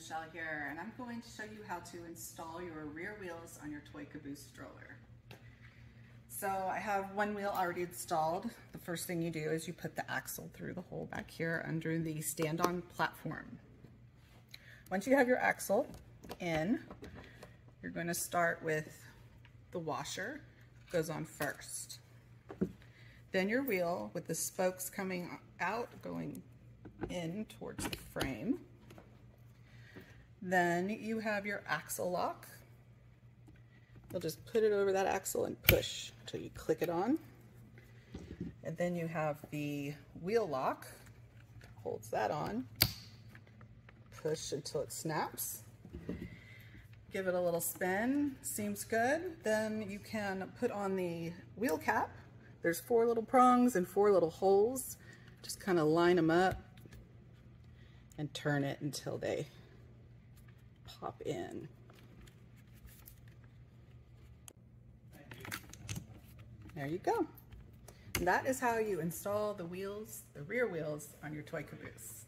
Michelle here, and I'm going to show you how to install your rear wheels on your Toy Caboose stroller. So I have one wheel already installed. The first thing you do is you put the axle through the hole back here under the stand-on platform. Once you have your axle in, you're going to start with the washer. It goes on first. Then your wheel with the spokes coming out, going in towards the frame. Then you have your axle lock. You'll just put it over that axle and push until you click it on. And then you have the wheel lock, holds that on. Push until it snaps. Give it a little spin, seems good. Then you can put on the wheel cap. There's 4 little prongs and 4 little holes. Just kind of line them up and turn it until they pop in. There you go. And that is how you install the wheels, the rear wheels on your Toy Caboose.